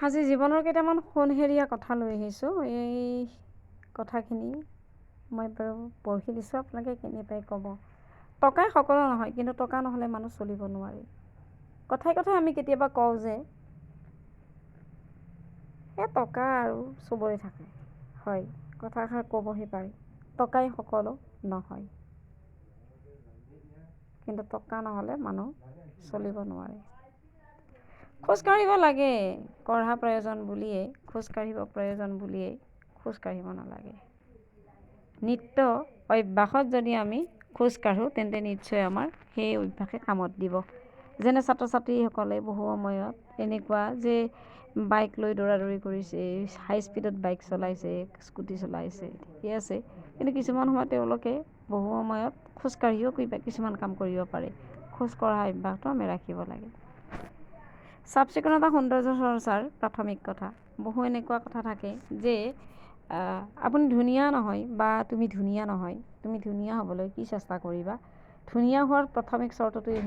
আজি জীৱনৰ কেইটামান সোণহেৰীয়া কথা লৈ আহিছোঁ। এই কথাখিনি মই বাৰু পঢ়ি দিছোঁ, আপোনালোকে কেনে পাই ক'ব। টকাই সকলো নহয়, কিন্তু টকা নহ'লে মানুহ চলিব নোৱাৰি। কথাই কথাই আমি কেতিয়াবা কওঁ যে টকা আৰু চবৰে থাকে। হয়, কথাষাৰ ক'বহে পাৰি, টকাই সকলো নহয়, কিন্তু টকা নহ'লে মানুহ চলিব নোৱাৰে। খোজকাঢ়িব লাগে, কঢ়া প্ৰয়োজন বুলিয়েই খোজকাঢ়িব প্ৰয়োজন বুলিয়েই খোজকাঢ়িব নালাগে। নিত্য অভ্যাসত যদি আমি খোজকাঢ়োঁ তেন্তে নিশ্চয় আমাৰ সেই অভ্যাসে কামত দিব। যেনে ছাত্ৰ ছাত্ৰীসকলে বহু সময়ত এনেকুৱা যে বাইক লৈ দৌৰা দৌৰি কৰিছে, হাই স্পীডত বাইক চলাইছে, স্কুটি চলাইছে, ঠিকে আছে, কিন্তু কিছুমান সময়ত তেওঁলোকে বহু সময়ত খোজকাঢ়িও কিছুমান কাম কৰিব পাৰে। খোজ কঢ়া অভ্যাসটো আমি ৰাখিব লাগে। চাফ চিকুণতা সৌন্দৰ্য চৰ্চাৰ প্ৰাথমিক কথা। বহু এনেকুৱা কথা থাকে যে আপুনি ধুনীয়া নহয় বা তুমি ধুনীয়া নহয়, তুমি ধুনীয়া হ'বলৈ কি চেষ্টা কৰিবা। ধুনীয়া হোৱাৰ প্ৰাথমিক চৰ্তটোৱেই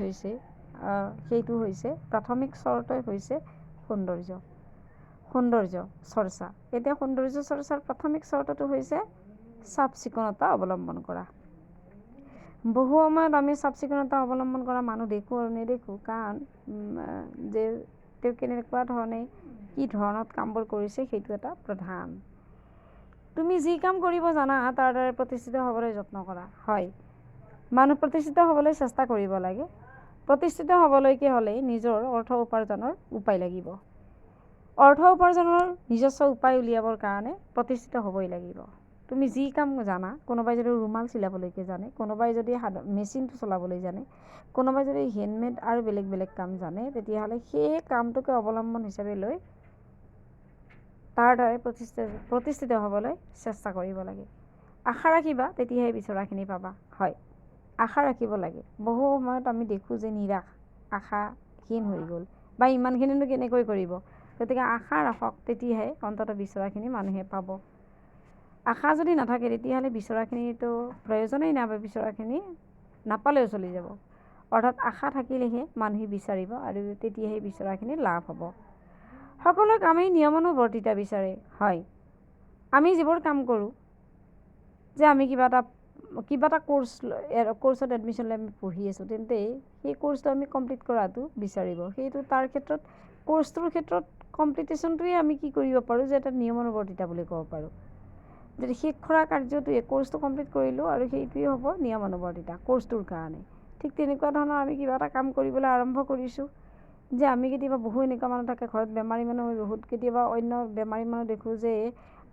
হৈছে প্ৰাথমিক চৰ্তই হৈছে সৌন্দৰ্য চৰ্চা। এতিয়া সৌন্দৰ্য চৰ্চাৰ প্ৰাথমিক চৰ্তটো হৈছে চাফ চিকুণতা অৱলম্বন কৰা। বহু সময়ত আমি চাফ চিকুণতা অৱলম্বন কৰা মানুহ দেখোঁ আৰু নেদেখোঁ, কাৰণ যে তেওঁ কেনেকুৱা ধৰণে কি ধৰণত কামবোৰ কৰিছে সেইটো এটা প্ৰধান। তুমি যি কাম কৰিব জানা তাৰ দ্বাৰা প্ৰতিষ্ঠিত হ'বলৈ যত্ন কৰা। হয়, মানুহ প্ৰতিষ্ঠিত হ'বলৈ চেষ্টা কৰিব লাগে। প্ৰতিষ্ঠিত হ'বলৈকে হ'লে নিজৰ অৰ্থ উপাৰ্জনৰ উপায় লাগিব। অৰ্থ উপাৰ্জনৰ নিজস্ব উপায় উলিয়াবৰ কাৰণে প্ৰতিষ্ঠিত হ'বই লাগিব। তুমি যি কাম জানা, কোনোবাই যদি ৰুমাল চিলাবলৈকে জানে, কোনোবাই যদি মেচিনটো চলাবলৈ জানে, কোনোবাই যদি হেণ্ডমেড আৰু বেলেগ বেলেগ কাম জানে, তেতিয়াহ'লে সেই কামটোকে অৱলম্বন হিচাপে লৈ তাৰ দ্বাৰাই প্ৰতিষ্ঠিত হ'বলৈ চেষ্টা কৰিব লাগে। আশা ৰাখিবা, তেতিয়াহে বিচৰাখিনি পাবা। হয়, আশা ৰাখিব লাগে। বহু সময়ত আমি দেখোঁ যে নিৰাশ, আশাহীন হৈ গ'ল বা ইমানখিনিনো কেনেকৈ কৰিব। গতিকে আশা ৰাখক, তেতিয়াহে অন্ততঃ বিচৰাখিনি মানুহে পাব। আশা যদি নাথাকে তেতিয়াহ'লে বিচৰাখিনিতো প্ৰয়োজনেই নাই, বা বিচৰাখিনি নাপালেও চলি যাব। অৰ্থাৎ আশা থাকিলেহে মানুহে বিচাৰিব আৰু তেতিয়াহে বিচৰাখিনি লাভ হ'ব। সকলো কামেই নিয়মানুবৰ্তিতা বিচাৰে। হয়, আমি যিবোৰ কাম কৰোঁ, যে আমি কিবা এটা কোৰ্চত এডমিশ্যন লৈ আমি পঢ়ি আছোঁ, তেন্তে সেই কোৰ্চটো আমি কমপ্লিট কৰাটো বিচাৰিব। সেইটো তাৰ ক্ষেত্ৰত কোৰ্চটোৰ ক্ষেত্ৰত কম্পিটিশ্যনটোৱে আমি কি কৰিব পাৰোঁ যে এটা নিয়মানুবৰ্তিতা বুলি ক'ব পাৰোঁ। যদি শেষ কৰা কাৰ্যটোৱে কোৰ্চটো কমপ্লিট কৰিলোঁ আৰু সেইটোৱে হ'ব নিয়মানুবৰ্তিতা কোৰ্চটোৰ কাৰণে। ঠিক তেনেকুৱা ধৰণৰ আমি কিবা এটা কাম কৰিবলৈ আৰম্ভ কৰিছোঁ, যে আমি কেতিয়াবা বহু এনেকুৱা মানুহ থাকে, ঘৰত বেমাৰী মানুহ বহুত, কেতিয়াবা অন্য বেমাৰী মানুহ দেখোঁ যে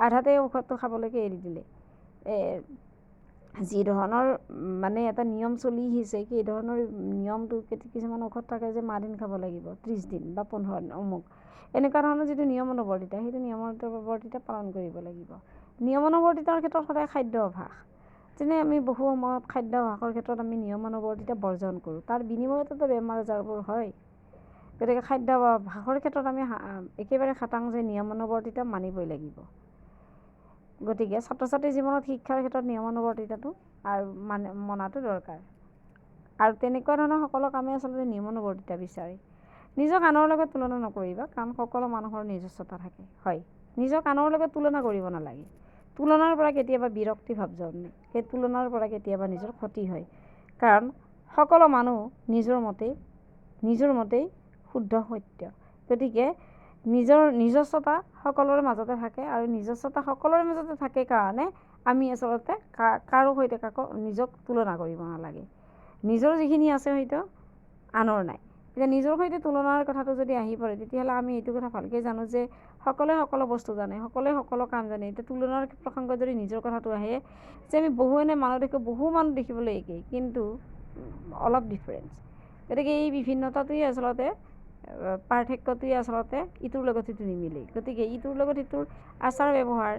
আধাতে ঔষধটো খাবলৈকে এৰি দিলে। যি ধৰণৰ মানে এটা নিয়ম চলি আহিছে, সেই ধৰণৰ নিয়মটো কিছুমান ঔষধ থাকে যে মাহ দিন খাব লাগিব, 30 দিন বা 15 দিন অমুক, এনেকুৱা ধৰণৰ যিটো নিয়মানুবৰ্তিতা, সেইটো নিয়মানুবৰ্তিতা পালন কৰিব লাগিব। নিয়মানুবৰ্তিতাৰ ক্ষেত্ৰত সদায় খাদ্যাভ্যাস, যেনে আমি বহু সময়ত খাদ্যাভ্যাসৰ ক্ষেত্ৰত আমি নিয়মানুবৰ্তিতা বৰ্জন কৰোঁ, তাৰ বিনিময়তো বেমাৰ আজাৰবোৰ হয়। গতিকে খাদ্যাভ্যাসৰ ক্ষেত্ৰত আমি একেবাৰে খাটাং যে নিয়মানুবৰ্তিতা মানিবই লাগিব। গতিকে ছাত্ৰ ছাত্ৰীৰ জীৱনত শিক্ষাৰ ক্ষেত্ৰত নিয়মানুবৰ্তিতাটো আৰু মনাটো দৰকাৰ। আৰু তেনেকুৱা ধৰণৰ সকলো কামেই আচলতে নিয়মানুবৰ্তিতা বিচাৰে। নিজক আনৰ লগত তুলনা নকৰিবা, কাৰণ সকলো মানুহৰ নিজস্বতা থাকে। হয়, নিজক আনৰ লগত তুলনা কৰিব নালাগে। তুলনাৰ পৰা কেতিয়াবা বিৰক্তি ভাৱ জন্মে, সেই তুলনাৰ পৰা কেতিয়াবা নিজৰ ক্ষতি হয়, কাৰণ সকলো মানুহ নিজৰ মতেই শুদ্ধ সত্য। গতিকে নিজস্বতা সকলোৰে মাজতে থাকে, আৰু নিজস্বতা সকলোৰে মাজতে থাকে কাৰণে আমি আচলতে কাৰো সৈতে নিজক তুলনা কৰিব নালাগে। নিজৰ যিখিনি আছে হয়তো আনৰ নাই। এতিয়া নিজৰ সৈতে তুলনাৰ কথাটো যদি আহি পৰে, তেতিয়াহ'লে আমি এইটো কথা ভালকৈ জানো যে সকলোৱে সকলো বস্তু জানে, সকলোৱে সকলো কাম জানে। এতিয়া তুলনাৰ প্ৰসংগত যদি নিজৰ কথাটো আহে, যে আমি বহু মানুহ দেখিবলৈ একেই, কিন্তু অলপ ডিফাৰেঞ্চ। গতিকে এই বিভিন্নতাটোৱে আচলতে পাৰ্থক্যটোৱে আচলতে ইটোৰ লগত সিটো নিমিলে। গতিকে ইটোৰ লগত সিটোৰ আচাৰ ব্যৱহাৰ,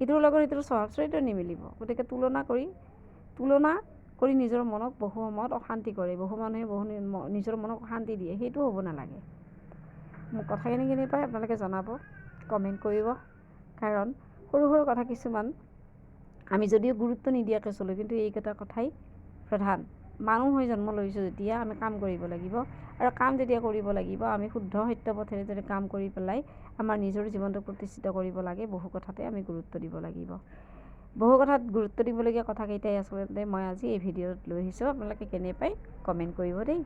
ইটোৰ লগত সিটোৰ স্বভাৱ চৰিত্ৰ নিমিলিব। গতিকে তুলনা কৰি নিজৰ মনক বহু সময়ত অশান্তি কৰে। বহু মানুহে নিজৰ মনক অশান্তি দিয়ে, সেইটো হ'ব নালাগে। মোক কথাখিনি কেনে পায় আপোনালোকে জনাব, কমেণ্ট কৰিব। কাৰণ সৰু সৰু কথা কিছুমান আমি যদিও গুৰুত্ব নিদিয়াকৈ চলোঁ, কিন্তু এইকেইটা কথাই প্ৰধান। মানুহ হৈ জন্ম লৈছোঁ যেতিয়া আমি কাম কৰিব লাগিব আৰু কাম যেতিয়া কৰিব লাগিব আমি শুদ্ধ সত্য পথেৰে যদি কাম কৰি পেলাই আমাৰ নিজৰ জীৱনটো প্ৰতিষ্ঠিত কৰিব লাগে বহু কথাতে আমি গুৰুত্ব দিব লাগিব। বহু কথাত গুৰুত্ব দিবলগীয়া কথাকেইটাই আচলতে মই আজি এই ভিডিঅ'ত লৈ আহিছোঁ। আপোনালোকে কেনে পায় কমেণ্ট কৰিব দেই।